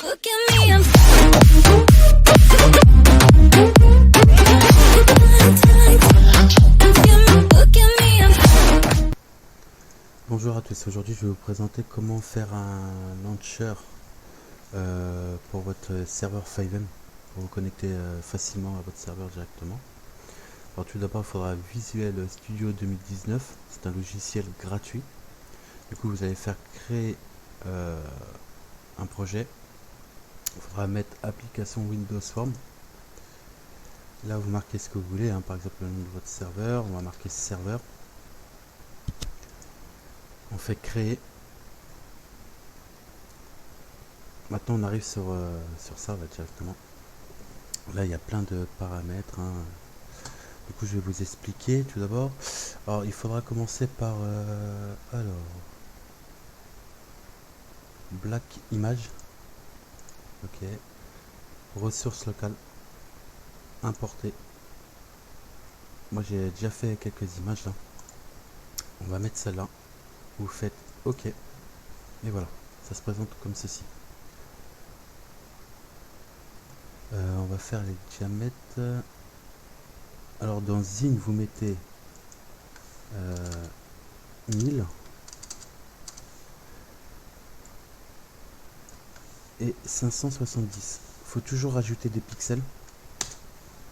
Look at me, I'm Bonjour à tous, aujourd'hui je vais vous présenter comment faire un launcher pour votre serveur 5M pour vous connecter facilement à votre serveur directement. Alors tout d'abord il faudra Visual Studio 2019, c'est un logiciel gratuit. Du coup vous allez faire créer un projet. Il faudra mettre application Windows Form. Là vous marquez ce que vous voulez, par exemple le nom de votre serveur, on va marquer serveur. On fait créer. Maintenant on arrive sur ça là, directement. Là il y a plein de paramètres. Du coup je vais vous expliquer tout d'abord. Alors il faudra commencer par Black Image. Ok. Ressources locales. Importer. Moi j'ai déjà fait quelques images là. On va mettre celle-là. Vous faites OK. Et voilà. Ça se présente comme ceci. On va faire les diamètres. Alors dans Zine vous mettez 1000 et 570. Faut toujours rajouter des pixels.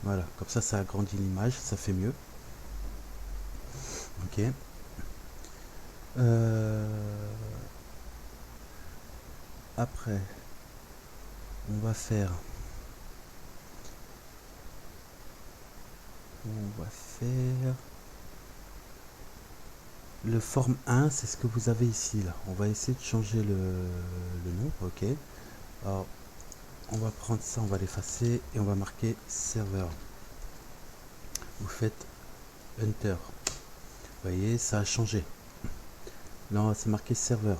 Voilà, comme ça agrandit l'image, ça fait mieux. Ok. Après, on va faire le form 1, c'est ce que vous avez ici là. On va essayer de changer le nom. Ok. Alors on va prendre ça, on va l'effacer et on va marquer serveur. Vous faites enter. Vous voyez, ça a changé. Là c'est marqué serveur.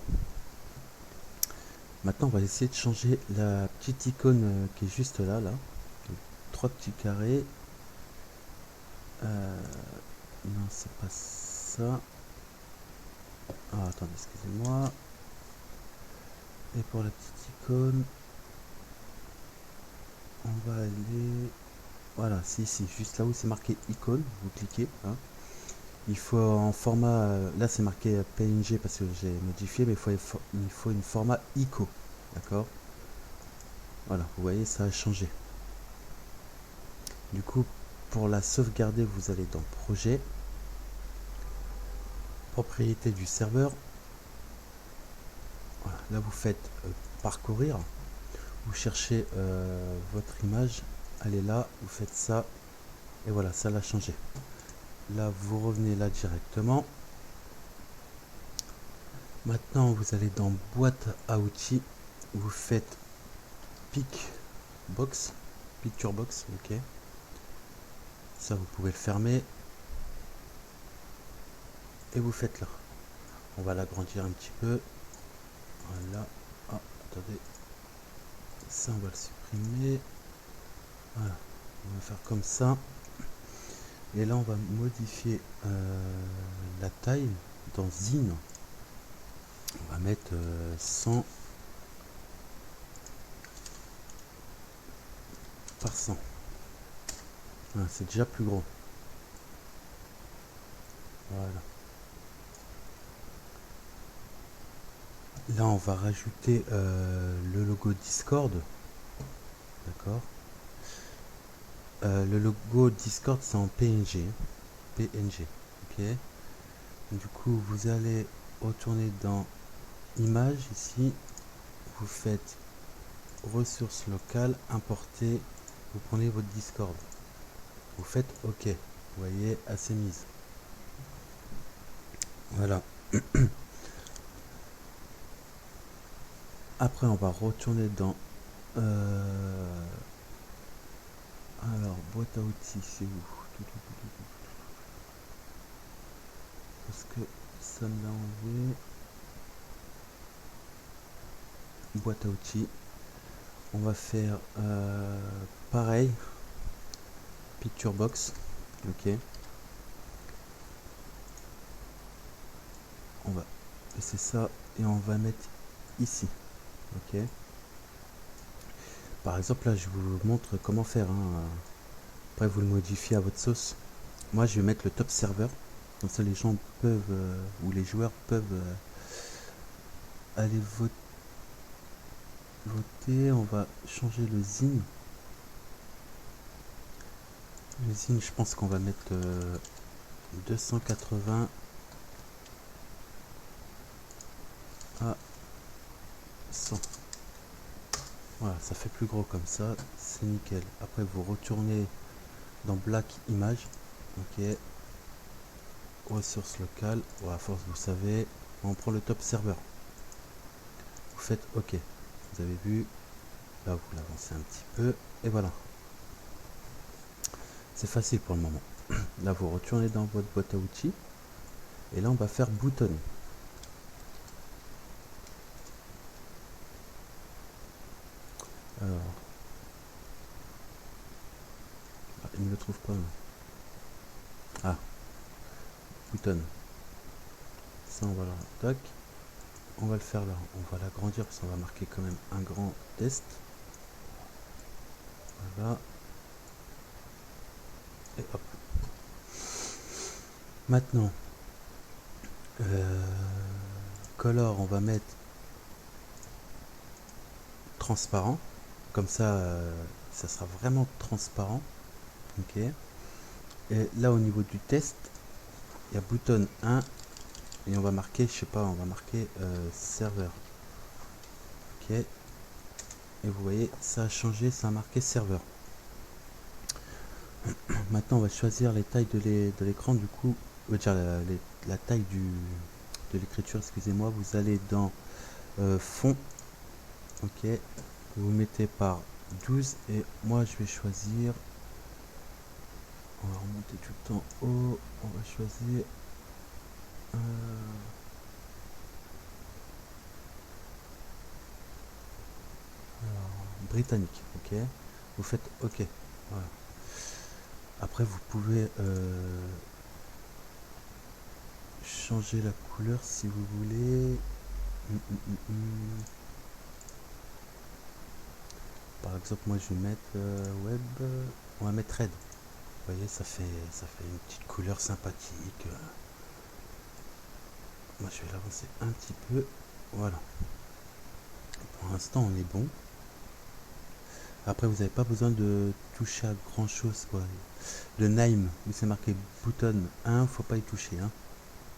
Maintenant on va essayer de changer la petite icône qui est juste là, trois petits carrés. Non, c'est pas ça. Ah, attendez, excusez-moi. Et pour la petite icône, on va aller... Voilà, c'est ici, juste là où c'est marqué icône, vous cliquez. Il faut en format... là, c'est marqué PNG parce que j'ai modifié, mais il faut une format ICO. D'accord? Voilà, vous voyez, ça a changé. Du coup, pour la sauvegarder, vous allez dans Projet, Propriété du serveur. Voilà, là, vous faites Parcourir. Vous cherchez votre image, elle est là, vous faites ça, et voilà, ça l'a changé. Là, vous revenez là directement. Maintenant, vous allez dans Boîte à outils, vous faites Picture Box, ok. Ça, vous pouvez le fermer. Et vous faites là. On va l'agrandir un petit peu. Voilà. Ah, attendez. Ça, on va le supprimer. Voilà. On va faire comme ça. Et là, on va modifier la taille dans Zine. On va mettre 100 par 100. Voilà, c'est déjà plus gros. Voilà. Là, on va rajouter le logo Discord. D'accord. Le logo Discord, c'est en PNG. PNG. Ok. Du coup, vous allez retourner dans Images ici. Vous faites ressources locales, importer. Vous prenez votre Discord. Vous faites OK. Vous voyez, assez mise. Voilà. Après, on va retourner dans alors, boîte à outils, c'est où? Parce que ça me l'a enlevé. Boîte à outils. On va faire pareil. Picture box. Ok. On va laisser ça et on va mettre ici. Ok. Par exemple, là, je vous montre comment faire, hein. Après, vous le modifiez à votre sauce. Moi, je vais mettre le top serveur. Comme ça, les gens peuvent, ou les joueurs peuvent aller voter. On va changer le zine. Le zine, je pense qu'on va mettre 280 à 100. Voilà, ça fait plus gros comme ça, c'est nickel. Après, vous retournez dans Black Image, ok, ressources locales. Bon, à force, vous savez, on prend le top serveur. Vous faites ok. Vous avez vu, là vous l'avancez un petit peu, et voilà. C'est facile pour le moment. Là, vous retournez dans votre boîte à outils, et là, on va faire bouton. Alors, il ne le trouve pas. Ah, bouton. Ça, on va le tac. On va le faire là. On va l'agrandir parce qu'on va marquer quand même un grand test. Voilà. Et hop. Maintenant, color, on va mettre transparent. Comme ça, ça sera vraiment transparent. Ok. Et là, au niveau du test, il y a bouton 1 et on va marquer, je sais pas, on va marquer serveur. Ok. Et vous voyez, ça a changé, ça a marqué serveur. Maintenant, on va choisir les tailles de l'écran. Du coup, dire la taille de l'écriture, excusez-moi. Vous allez dans fond. Ok. Vous mettez par 12 et moi je vais choisir. On va remonter tout le temps haut. On va choisir. Alors, britannique. Ok. Vous faites ok. Voilà. Après, vous pouvez changer la couleur si vous voulez. Par exemple, moi je vais mettre web. On va mettre red. Vous voyez, ça fait une petite couleur sympathique. Moi je vais l'avancer un petit peu. Voilà. Pour l'instant, on est bon. Après, vous n'avez pas besoin de toucher à grand chose, quoi. Le name, où c'est marqué bouton 1, faut pas y toucher, hein.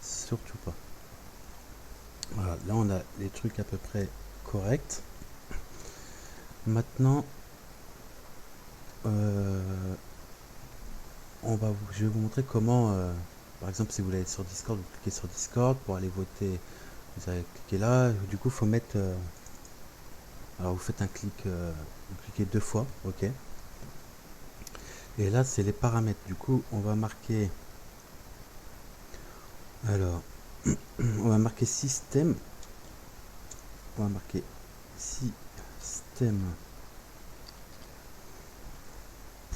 Surtout pas. Voilà, là on a les trucs à peu près corrects. Maintenant, je vais vous montrer comment, par exemple, si vous voulez aller sur Discord, vous cliquez sur Discord pour aller voter. Vous allez cliquer là. Du coup, il faut mettre. Alors, vous faites un clic, vous cliquez 2 fois, ok. Et là, c'est les paramètres. Du coup, on va marquer. Alors, on va marquer système. On va marquer système.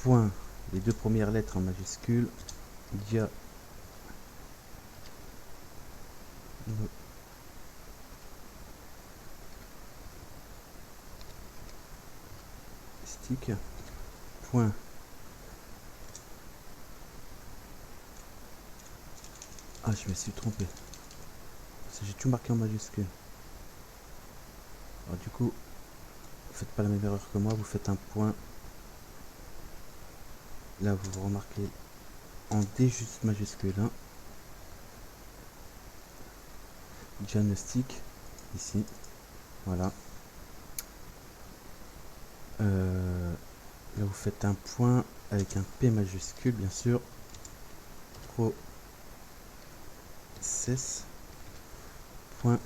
Point. Les 2 premières lettres en majuscule. Dia. Stick. Point. Ah, je me suis trompé. J'ai tout marqué en majuscule. Alors du coup, vous faites pas la même erreur que moi, vous faites un point. Là, vous remarquez en D juste majuscule 1. Diagnostic, ici. Voilà. Là, vous faites un point avec un P majuscule, bien sûr. Process. Point.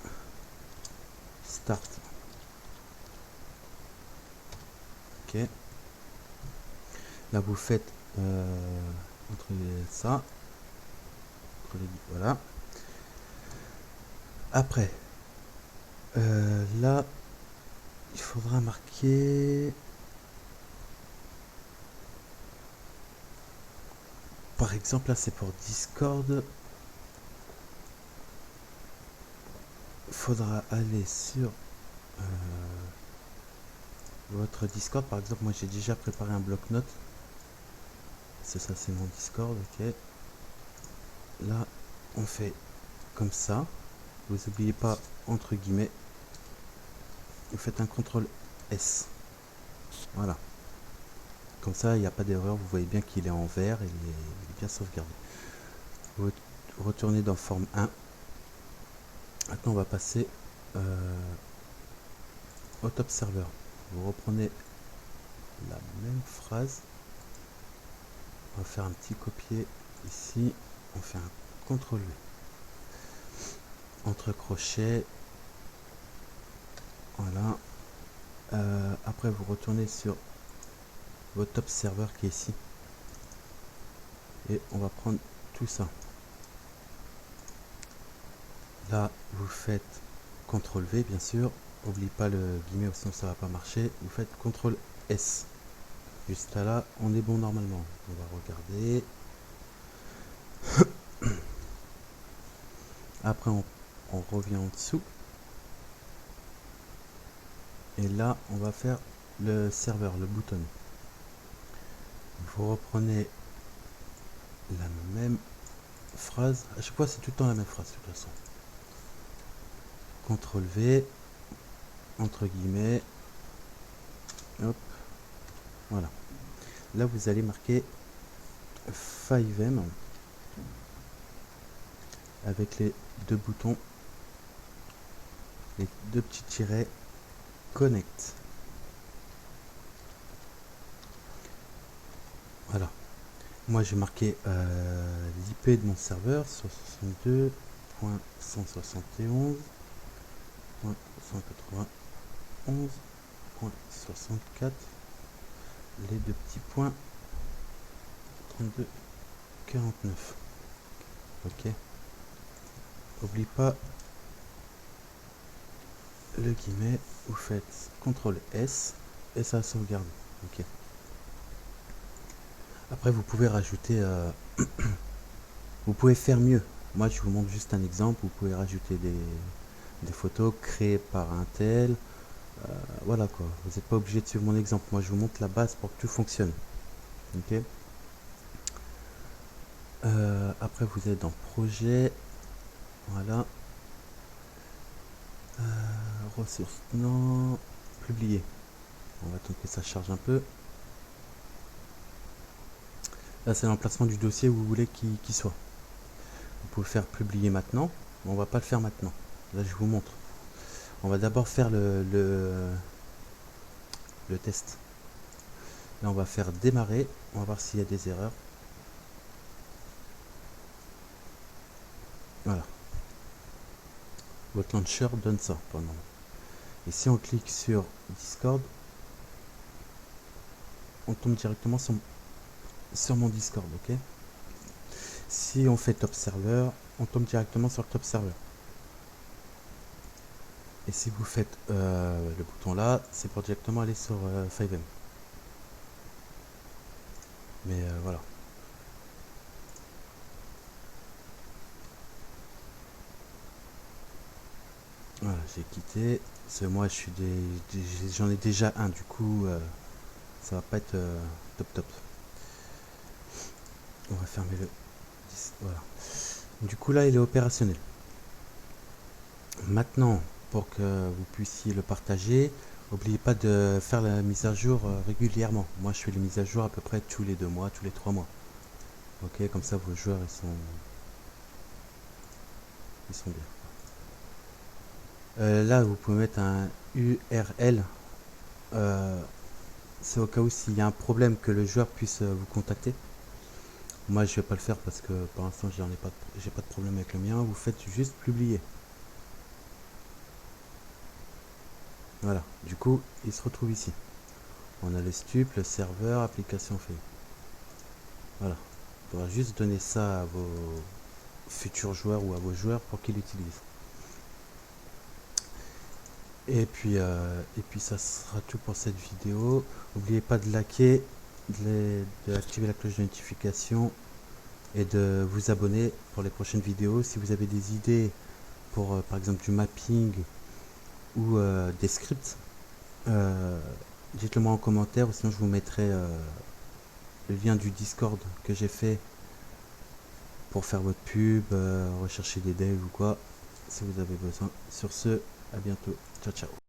Start. Ok. Là, vous faites entre ça. Entre les, voilà. Après, là, il faudra marquer. Par exemple, là, c'est pour Discord. Faudra aller sur votre Discord. Par exemple, moi j'ai déjà préparé un bloc-notes. C'est ça, c'est mon Discord, ok. Là, on fait comme ça. Vous n'oubliez pas, entre guillemets, vous faites un CTRL S. Voilà. Comme ça, il n'y a pas d'erreur. Vous voyez bien qu'il est en vert et il est bien sauvegardé. Vous retournez dans forme 1. Maintenant, on va passer au top serveur. Vous reprenez la même phrase. On va faire un petit copier ici. On fait un CTRL V. Entre crochets. Voilà. Après, vous retournez sur votre top serveur qui est ici. Et on va prendre tout ça. Là, vous faites CTRL V, bien sûr. N'oubliez pas le guillemet, sinon ça va pas marcher. Vous faites CTRL S. Jusqu'à là, on est bon normalement. On va regarder. Après, on revient en dessous. Et là, on va faire le serveur, le bouton. Vous reprenez la même phrase. À chaque fois, c'est tout le temps la même phrase, de toute façon. CTRL V, entre guillemets. Hop. Voilà. Là, vous allez marquer 5M avec les deux boutons, les deux petits tirets connect. Voilà. Moi, j'ai marqué l'IP de mon serveur 62.171.191.64. Les deux petits points 32.49. Ok. N'oublie pas le guillemet. Vous faites CTRL S et ça sauvegarde. Ok. Après, vous pouvez rajouter, vous pouvez faire mieux. Moi, je vous montre juste un exemple. Vous pouvez rajouter des photos créées par un tel. Voilà quoi. Vous n'êtes pas obligé de suivre mon exemple. Moi, je vous montre la base pour que tout fonctionne. Ok. Après, vous êtes dans projet. Voilà. Ressources, non. Publier. On va attendre que ça charge un peu. Là, c'est l'emplacement du dossier où vous voulez qu'il soit. Vous pouvez faire publier maintenant, mais on va pas le faire maintenant. Là, je vous montre. On va d'abord faire le test. Là, on va faire démarrer. On va voir s'il y a des erreurs. Voilà. Votre launcher donne ça pour le moment. Et si on clique sur Discord, on tombe directement sur mon Discord, ok. Si on fait top serveur, on tombe directement sur le top serveur. Et si vous faites le bouton là, c'est pour directement aller sur 5M. Mais voilà. Voilà, j'ai quitté. Moi, j'en ai déjà un, du coup, ça va pas être top top. On va fermer le. Voilà. Du coup, là, il est opérationnel. Maintenant, pour que vous puissiez le partager, n'oubliez pas de faire la mise à jour régulièrement. Moi, je fais les mises à jour à peu près tous les 2 mois, tous les 3 mois. Ok, comme ça, vos joueurs, ils sont bien. Là, vous pouvez mettre un URL. C'est au cas où s'il y a un problème que le joueur puisse vous contacter. Moi, je vais pas le faire parce que pour l'instant, j'ai pas de problème avec le mien. Vous faites juste publier. Voilà. Du coup, il se retrouve ici. On a le stup, le serveur, application fait. Voilà. Il faudra juste donner ça à vos futurs joueurs ou à vos joueurs pour qu'ils l'utilisent. Et puis ça sera tout pour cette vidéo. N'oubliez pas de liker, d'activer la cloche de notification et de vous abonner pour les prochaines vidéos. Si vous avez des idées pour par exemple du mapping ou des scripts, Dites-le moi en commentaire, ou sinon je vous mettrai le lien du Discord que j'ai fait pour faire votre pub, rechercher des devs ou quoi, si vous avez besoin. Sur ce, à bientôt. Ciao ciao.